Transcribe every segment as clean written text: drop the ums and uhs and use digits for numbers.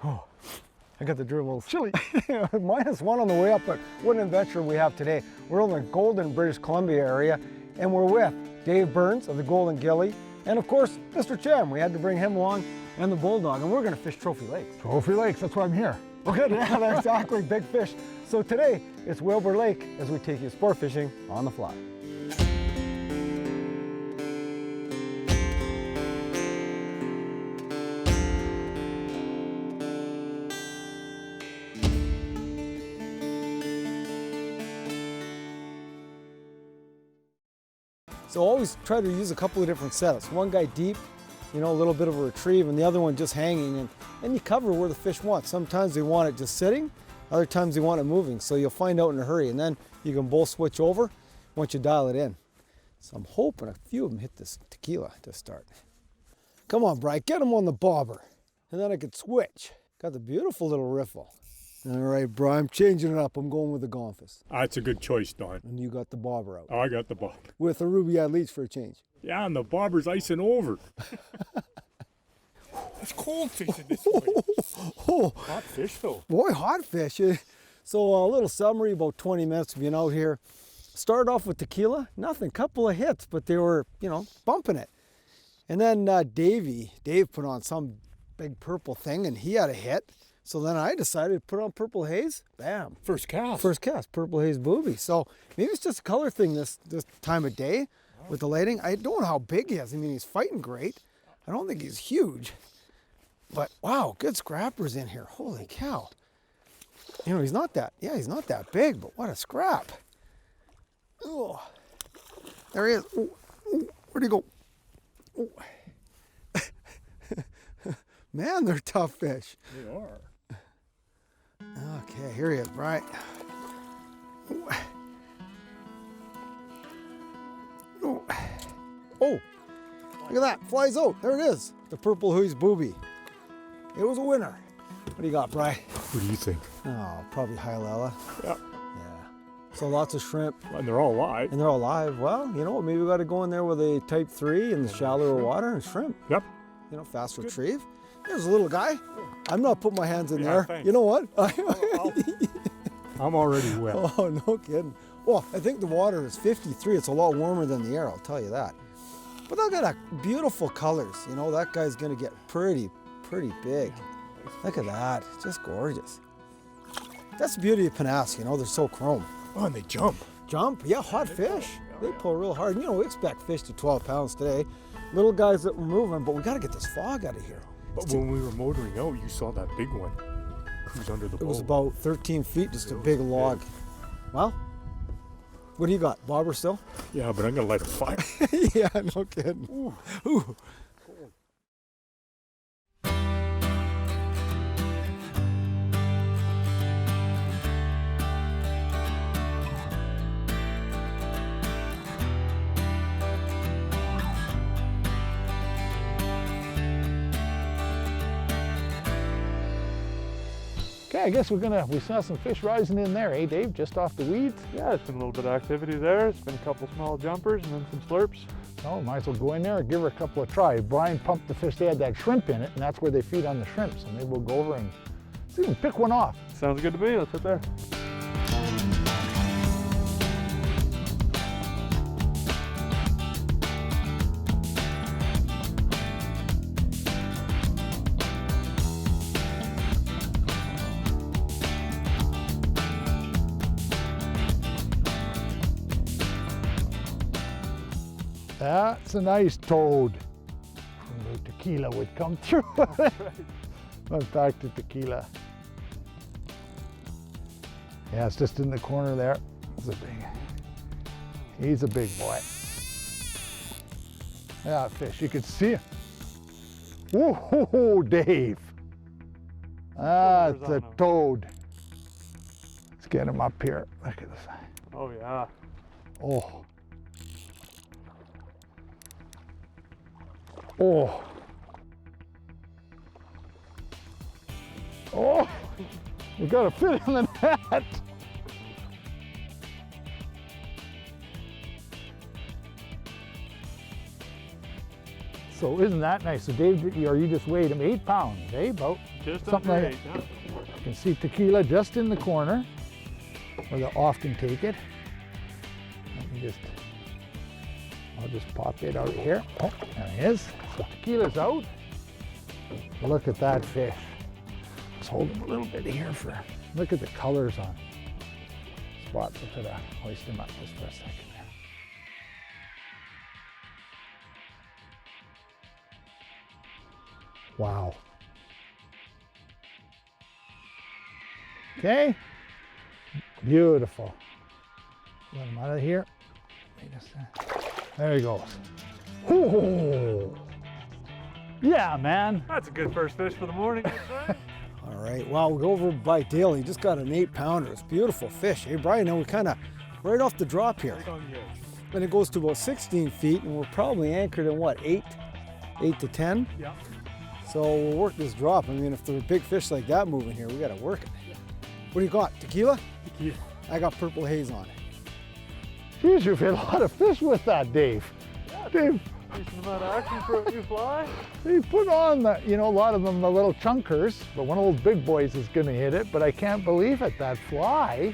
Oh, I got the dribbles. Chilly. -1 on the way up, but what an adventure we have today. We're in the Golden, British Columbia area, and we're with Dave Burns of the Golden Gilly, and of course, Mr. Chem. We had to bring him along, and the Bulldog, and we're gonna fish Trophy Lakes. Trophy Lakes, that's why I'm here. Okay, yeah, exactly, big fish. So today, it's Wilbur Lake as we take you sport fishing on the fly. So always try to use a couple of different setups. One guy deep, you know, a little bit of a retrieve, and the other one just hanging, and you cover where the fish want. Sometimes they want it just sitting, other times they want it moving, so you'll find out in a hurry, and then you can both switch over once you dial it in. So I'm hoping a few of them hit this tequila to start. Come on, Brian, get them on the bobber, and then I could switch. Got the beautiful little riffle. All right, Brian, I'm changing it up. I'm going with the Gonfus. That's a good choice, Don. And you got the bobber out. Oh, I got the bob. With a ruby-eyed leech for a change. Yeah, and the bobber's icing over. It's cold fishing this way. Hot fish, though. Boy, hot fish. So a little summary, about 20 minutes of being out here. Started off with tequila, nothing, couple of hits, but they were, you know, bumping it. And then Dave put on some big purple thing, and he had a hit. So then I decided to put on purple haze. Bam. First cast. First cast, purple haze booby. So maybe it's just a color thing this time of day with the lighting. I don't know how big he is. I mean, he's fighting great. I don't think he's huge. But wow, good scrappers in here. Holy cow. You know, he's not that big, but what a scrap. Oh, there he is. Ooh, ooh, where'd he go? Ooh. Man, they're tough fish. They are. Okay, here he is, right? Oh, look at that, flies out. There it is, the purple haze booby. It was a winner. What do you got, Bri? What do you think? Oh, probably Hylella. Yeah. Yeah. So lots of shrimp. And they're all live. And they're all live. Well, you know what? Maybe we got to go in there with a type 3 in the shallower water and shrimp. Yep. You know, fast retrieve. There's a little guy. I'm not putting my hands in there. Thanks. You know what? I'm already wet. Oh, no kidding. Well, I think the water is 53. It's a lot warmer than the air, I'll tell you that. But look at that beautiful colors. You know, that guy's going to get pretty big. Look at that. Just gorgeous. That's the beauty of Penasque, you know, they're so chrome. Oh, and they jump. Jump? Yeah, hot fish. They pull real hard. You know, we expect fish to 12 pounds today. Little guys that were moving, but we got to get this fog out of here. But when we were motoring out, you saw that big one cruise under the boat. It was about 13 feet, just a big log. Well, what do you got? Bobber still? Yeah, but I'm going to light a fire. Yeah, no kidding. Ooh. Ooh. Okay, I guess we saw some fish rising in there, eh, Dave? Just off the weeds? Yeah, it's been a little bit of activity there. It's been a couple small jumpers and then some slurps. Oh, might as well go in there and give her a couple of tries. Brian pumped the fish. They had that shrimp in it, and that's where they feed on the shrimp. So maybe we'll go over and see if we can pick one off. Sounds good to me. Let's hit there. That's a nice toad. And the tequila would come through. Went back to tequila. Yeah, it's just in the corner there. He's a big boy. Yeah, fish, you could see him. Whoa, Dave. That's a toad. Let's get him up here. Look at this. Oh, yeah. Oh. Oh. Oh, you gotta fit in the net. So isn't that nice? So Dave, you just weighed him 8 pounds, eh? About Just something under like 8, that. You can see tequila just in the corner where they'll often take it. I'll just pop it out here. Oh, there he is. So tequila's out. Look at that fish. Let's hold him a little bit here look at the colors on spots. I'll try to hoist him up just for a second there. Wow. Okay. Beautiful. Let him out of here. There he goes. Oh, yeah, man. That's a good first fish for the morning. All right, well, we'll go over by Dale. He just got an 8-pounder. It's a beautiful fish. Hey, Brian, now we're kind of right off the drop here. And it goes to about 16 feet, and we're probably anchored in what, 8 to 10? Yeah. So we'll work this drop. I mean, if there's a big fish like that moving here, we got to work it. What do you got, tequila? Tequila. I got purple haze on it. Geez, you've hit a lot of fish with that, Dave. Yeah, Dave, decent amount of action for a new fly. he put on the, a lot of them, the little chunkers, but one of those big boys is gonna hit it, but I can't believe it, that fly.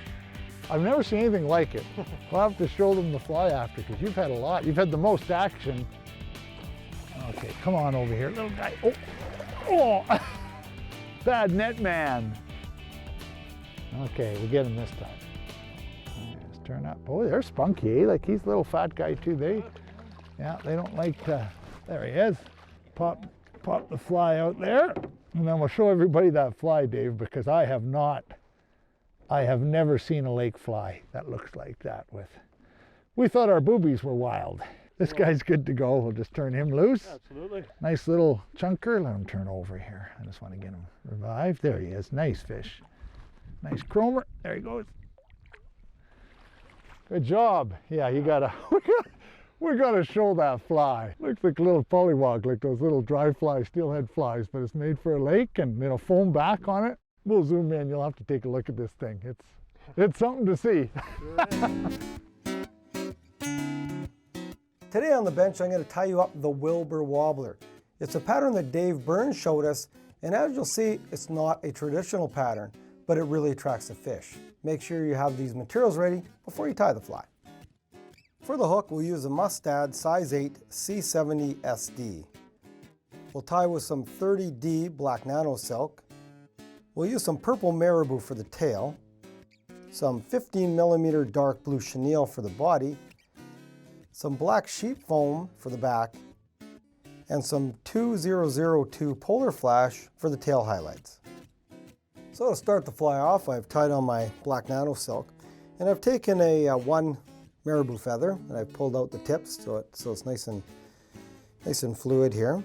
I've never seen anything like it. We'll have to show them the fly after, because you've had a lot. You've had the most action. Okay, come on over here, little guy. Oh, bad net man. Okay, we'll get him this time. Just turn up. Oh, they're spunky, eh? Like he's a little fat guy too. They don't like to. There he is. Pop the fly out there, and then we'll show everybody that fly, Dave, because I have never seen a lake fly that looks like that. We thought our boobies were wild. This guy's good to go. We'll just turn him loose. Absolutely. Nice little chunker. Let him turn over here. I just want to get him revived. There he is. Nice fish. Nice chromer. There he goes. Good job. Yeah, we gotta show that fly. Looks like a little pollywog, like those little dry flies, steelhead flies, but it's made for a lake and it'll foam back on it. We'll zoom in. You'll have to take a look at this thing. It's something to see. Today on the bench, I'm going to tie you up the Wilbur wobbler. It's a pattern that Dave Burns showed us, and as you'll see, it's not a traditional pattern, but it really attracts the fish. Make sure you have these materials ready before you tie the fly. For the hook, we'll use a Mustad size 8 C70 SD. We'll tie with some 30D black nano silk. We'll use some purple marabou for the tail, some 15mm dark blue chenille for the body, some black sheep foam for the back, and some 2002 polar flash for the tail highlights. So to start the fly off, I've tied on my black nano silk, and I've taken a 1 marabou feather and I've pulled out the tips so it's nice and fluid here.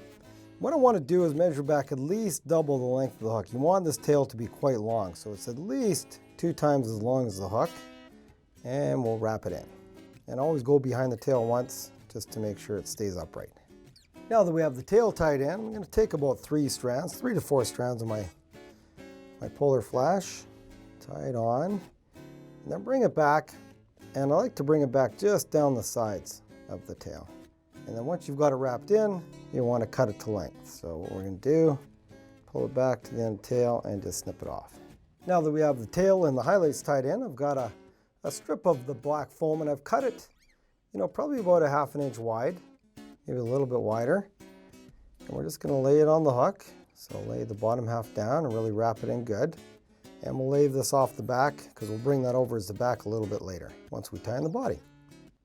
What I want to do is measure back at least double the length of the hook. You want this tail to be quite long, so it's at least 2 times as long as the hook, and we'll wrap it in. And always go behind the tail once just to make sure it stays upright. Now that we have the tail tied in, I'm going to take about 3 to 4 strands of my polar flash, tie it on, and then bring it back. And I like to bring it back just down the sides of the tail. And then once you've got it wrapped in, you want to cut it to length. So what we're going to do, pull it back to the end of the tail and just snip it off. Now that we have the tail and the highlights tied in, I've got a strip of the black foam, and I've cut it, probably about a ½ inch wide, maybe a little bit wider. And we're just going to lay it on the hook. So lay the bottom half down and really wrap it in good. And we'll lay this off the back because we'll bring that over as the back a little bit later once we tie in the body.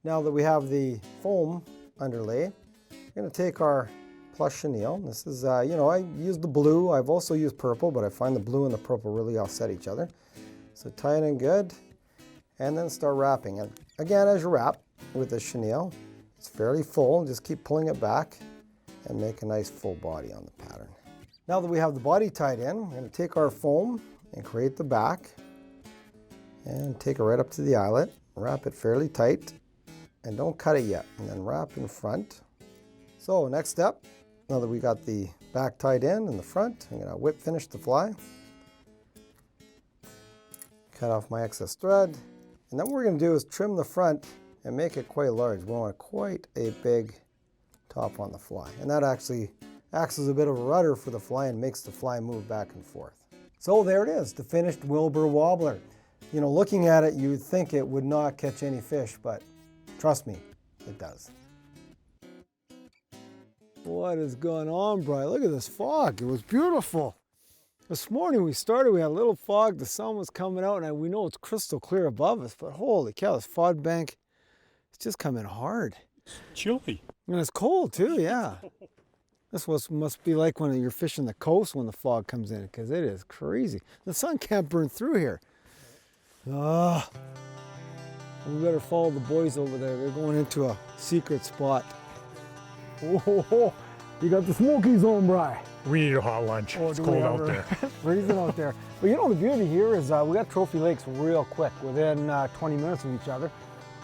Now that we have the foam underlay, we're going to take our plush chenille. This is, I use the blue. I've also used purple, but I find the blue and the purple really offset each other. So tie it in good and then start wrapping. And again, as you wrap with the chenille, it's fairly full. Just keep pulling it back and make a nice full body on the pattern. Now that we have the body tied in, we're going to take our foam and create the back and take it right up to the eyelet, wrap it fairly tight, and don't cut it yet, and then wrap in front. So next step, now that we got the back tied in and the front, I'm going to whip finish the fly, cut off my excess thread, and then what we're going to do is trim the front and make it quite large. We want quite a big top on the fly, and that actually acts as a bit of a rudder for the fly and makes the fly move back and forth. So there it is, the finished Wilbur wobbler. You know, looking at it, you would think it would not catch any fish, but trust me, it does. What is going on, Brian? Look at this fog. It was beautiful. This morning we started, we had a little fog, the sun was coming out, and we know it's crystal clear above us, but holy cow, this fog bank, it's just coming hard. It's chilly. And it's cold too, yeah. This must be like when you're fishing the coast when the fog comes in, because it is crazy. The sun can't burn through here. We better follow the boys over there. They're going into a secret spot. Oh, you got the smoky zone, Bri. We need a hot lunch. It's cold out there. It's freezing out there. But you know, the beauty here is we got trophy lakes real quick, within 20 minutes of each other.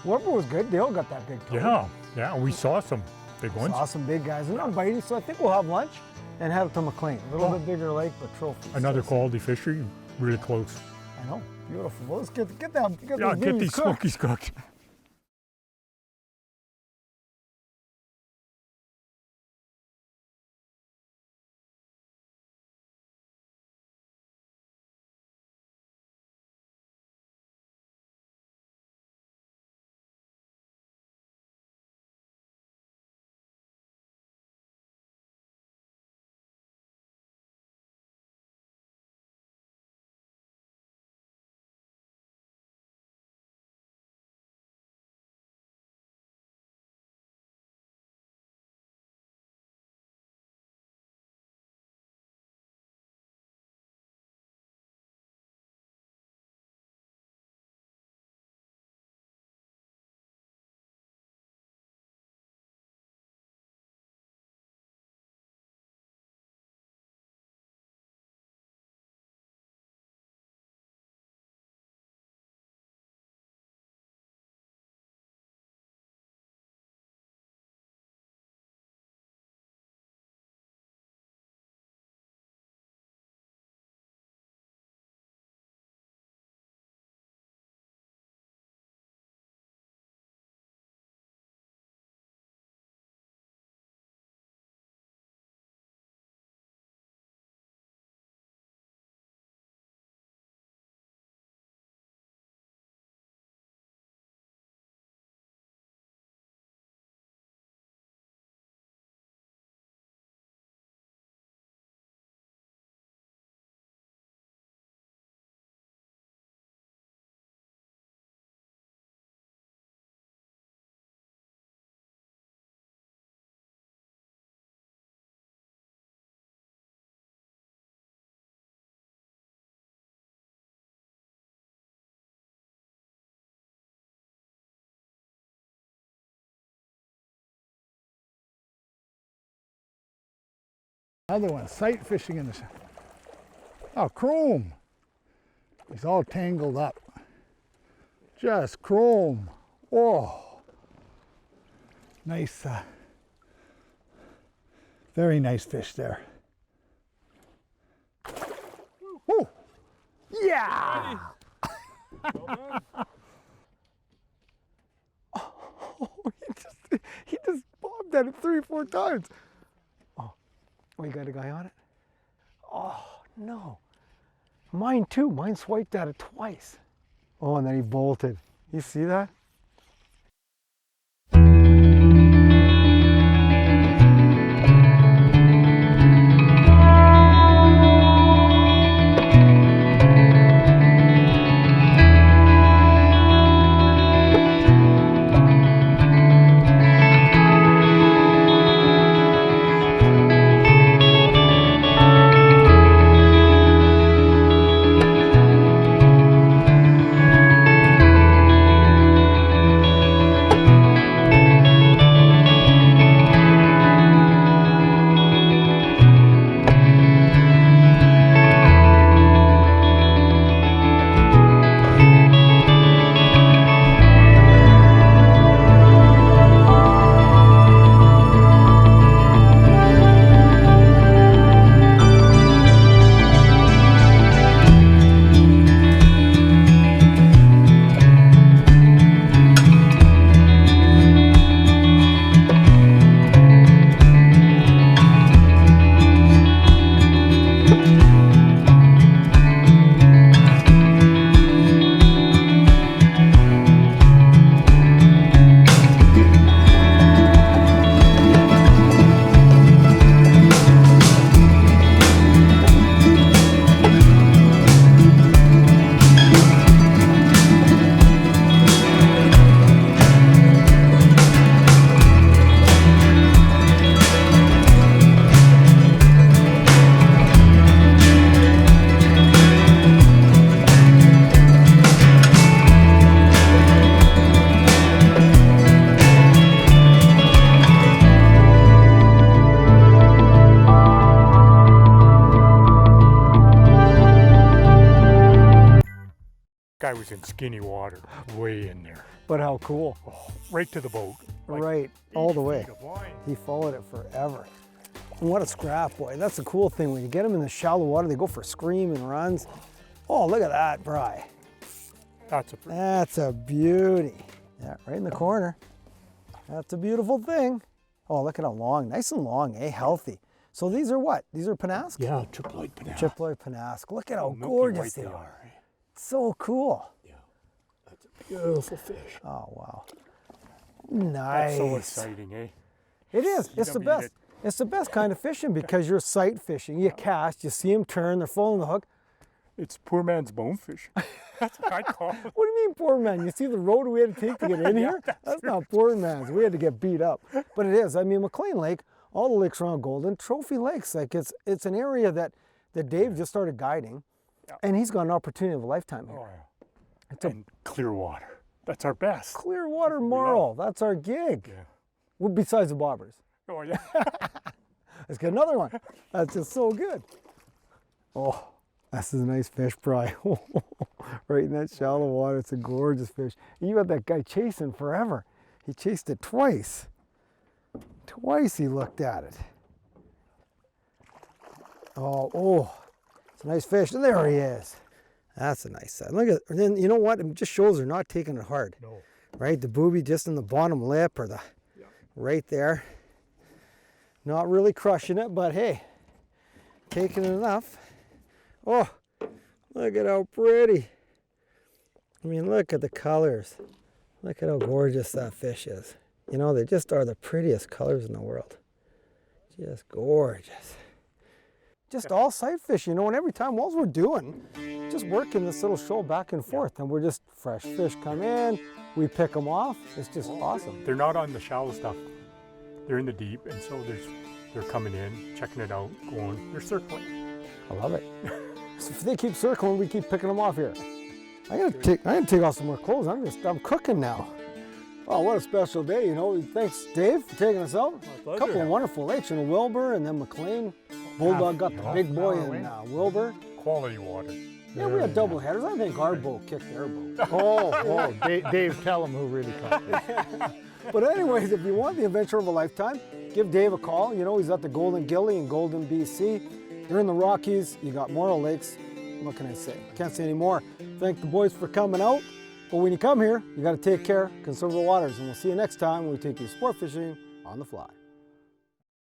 Wilbur was good. They all got that big toad. Yeah, we saw some big ones. Saw some big guys. They're not biting, so I think we'll have lunch and head to McLean. A little bit bigger lake, but trophy. Another quality fishery, really close. I know, beautiful. Well, let's get them. Get these smokies cooked. Another one, sight fishing in the sun. Oh, chrome. He's all tangled up. Just chrome. Oh, nice, very nice fish there. Oh, yeah. Oh, he just bobbed at it 3 or 4 times. Oh, you got a guy on it? Oh, no. Mine too. Mine swiped at it twice. Oh, and then he bolted. You see that? guy was in skinny water, way in there. But how cool. Oh, right to the boat. Like Right, all the 8 way. feet of line. He followed it forever. And what a scrap, boy. That's the cool thing. When you get them in the shallow water, they go for screaming runs. Oh, look at that, Bry. That's a pretty. That's a beauty. Yeah, right in the corner. That's a beautiful thing. Oh, look at how long. Nice and long, eh? Healthy. So these are what? These are Panask? Yeah, triploid banana. Triploid Panask. Look at how Milky gorgeous white they they are. eh? So cool. Yeah, that's a beautiful fish. Oh, wow. That's Nice. so exciting, eh? It is. It's the them eat best. it. It's the best kind of fishing because you're sight fishing. You cast, you see them turn, they're full on the hook. It's poor man's bonefish. That's what I call it. What do you mean, poor man? You see the road we had to take to get in here? That's not poor man's. We had to get beat up. But it is. I mean, McLean Lake, all the lakes around Golden, trophy lakes. Like it's an area that Dave just started guiding, Yeah. and he's got an opportunity of a lifetime here. Oh, yeah. It's a And clear water. That's our best. clear water we marl. That's our gig. Yeah. Well, besides the bobbers. Oh, yeah. Let's get another one. That's just so good. Oh, this is a nice fish, Bry. Right in that shallow water. It's a gorgeous fish. You had that guy chasing forever. He chased it twice. Twice he looked at it. Oh, it's a nice fish. And there he is. That's a nice size. Look at, and then you know what? It just shows they're not taking it hard. No. Right? The booby just in the bottom lip or the right there. Not really crushing it, but hey, taking enough. Oh, look at how pretty. I mean, look at the colors. Look at how gorgeous that fish is. You know, they just are the prettiest colors in the world. Just gorgeous. Just all sight fish, you know, and every time, all we're doing, just working this little shoal back and forth, and we're just fresh fish come in, we pick them off. It's just awesome. They're not on the shallow stuff. They're in the deep, and so they're coming in, checking it out, going, they're circling. I love it. So if they keep circling, we keep picking them off here. I gotta take off some more clothes. I'm cooking now. Oh, what a special day, you know. Thanks, Dave, for taking us out. My A pleasure. couple of wonderful lakes, you know, Wilbur and then McLean. Bulldog got the big boy in Wilbur. Quality water. Yeah, we had double headers. I think our boat kicked their boat. Oh, Dave, tell him who really caught it. But anyways, if you want the adventure of a lifetime, give Dave a call. You know, he's at the Golden Gilly in Golden, BC. You're in the Rockies, you got Morrill Lakes. What can I say? Can't say any more. Thank the boys for coming out. But when you come here, you got to take care, conserve the waters, and we'll see you next time when we take you sport fishing on the fly.